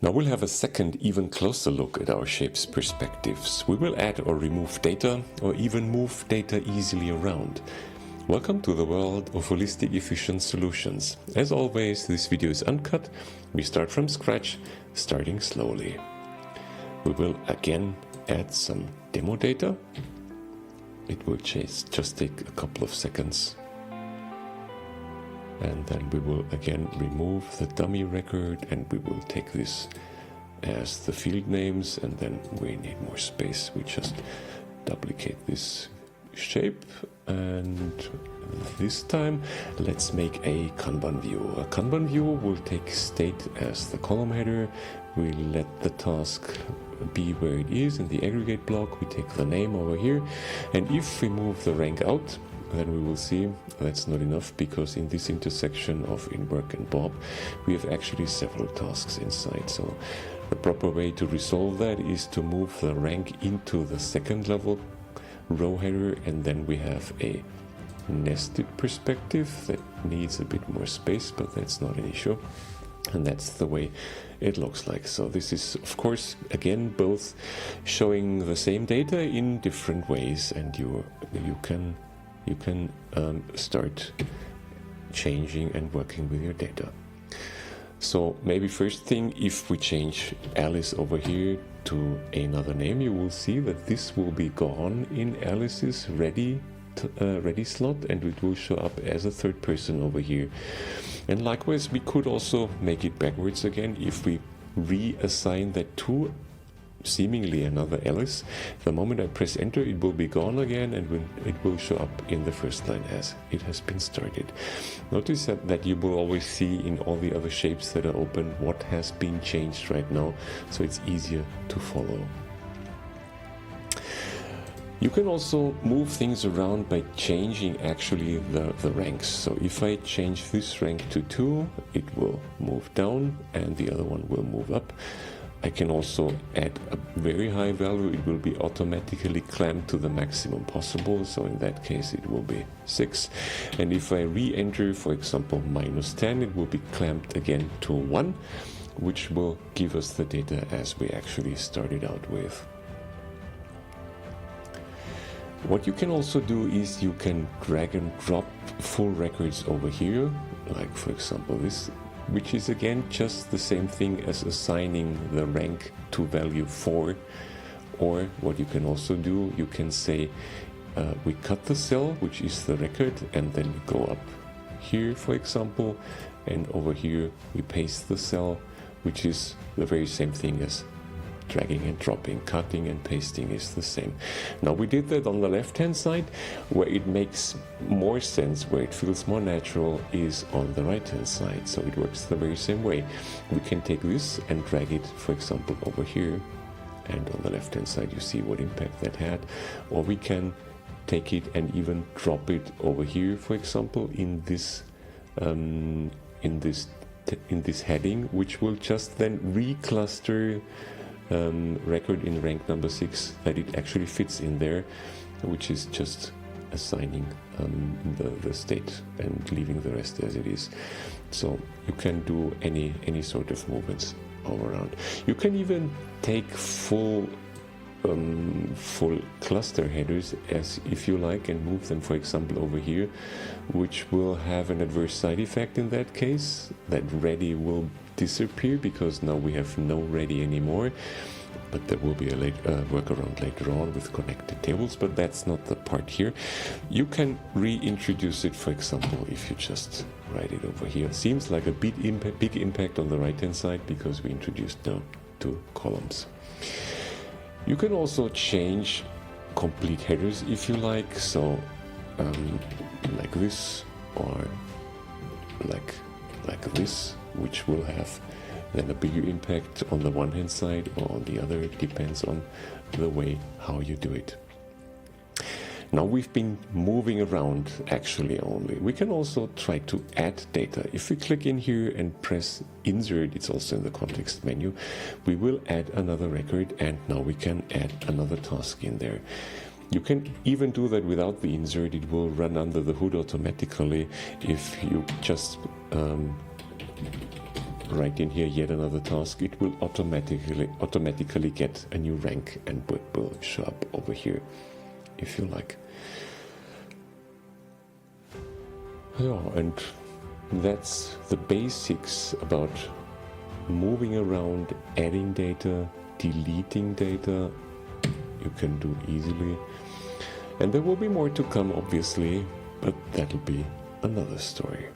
Now we'll have a second, even closer look at our shapes perspectives. We will add or remove data, or even move data easily around. Welcome to the world of holistic efficient solutions. As always, this video is uncut. We start from scratch, starting slowly. We will again add some demo data. It will just take a couple of seconds. And then we will again remove the dummy record, and we will take this as the field names, and then we need more space. We just duplicate this shape, and this time let's make a Kanban view. A Kanban view will take state as the column header. We let the task be where it is in the aggregate block. We take the name over here, and if we move the rank out, then we will see that's not enough, because in this intersection of in work and Bob, we have actually several tasks inside. So the proper way to resolve that is to move the rank into the second level row header, and then we have a nested perspective that needs a bit more space, but that's not an issue. And that's the way it looks like. So this is, of course, again, both showing the same data in different ways, and you can start changing and working with your data. So maybe first thing, if we change Alice over here to another name, you will see that this will be gone in Alice's ready slot, and it will show up as a third person over here. And likewise, we could also make it backwards again if we reassign that to seemingly another Alice. The moment I press enter, it will be gone again, and it will show up in the first line as it has been started. Notice that you will always see in all the other shapes that are open what has been changed right now, so it's easier to follow. You can also move things around by changing actually the ranks. So if I change this rank to 2, it will move down and the other one will move up. I can also add a very high value. It will be automatically clamped to the maximum possible. So in that case, it will be 6. And if I re-enter, for example, -10, it will be clamped again to 1, which will give us the data as we actually started out with. What you can also do is you can drag and drop full records over here, like for example this, which is again just the same thing as assigning the rank to value 4. Or what you can also do, you can say we cut the cell, which is the record, and then we go up here, for example, and over here we paste the cell, which is the very same thing as dragging and dropping. Cutting and pasting is the same. Now we did that on the left hand side. Where it makes more sense, where it feels more natural, is on the right hand side. So it works the very same way. We can take this and drag it, for example, over here, and on the left hand side you see what impact that had. Or we can take it and even drop it over here, for example, in this heading, which will just then recluster record in rank number 6, that it actually fits in there, which is just assigning the state and leaving the rest as it is. So you can do any sort of movements all around. You can even take full cluster headers as if you like, and move them, for example, over here, which will have an adverse side effect in that case. That ready will disappear because now we have no ready anymore, but there will be a workaround later on with connected tables, but that's not the part here. You can reintroduce it, for example, if you just write it over here. It seems like a big impact on the right hand side because we introduced now 2 columns. You can also change complete headers if you like, so like this, or like this, which will have then a bigger impact on the one hand side or on the other. It depends on the way how you do it. Now we've been moving around actually only. We can also try to add data. If we click in here and press insert, it's also in the context menu, we will add another record, and now we can add another task in there. You can even do that without the insert. It will run under the hood automatically if you just write in here yet another task, it will automatically get a new rank, and it will show up over here if you like. Yeah, and that's the basics about moving around, adding data, deleting data. You can do easily. And there will be more to come, obviously, but that'll be another story.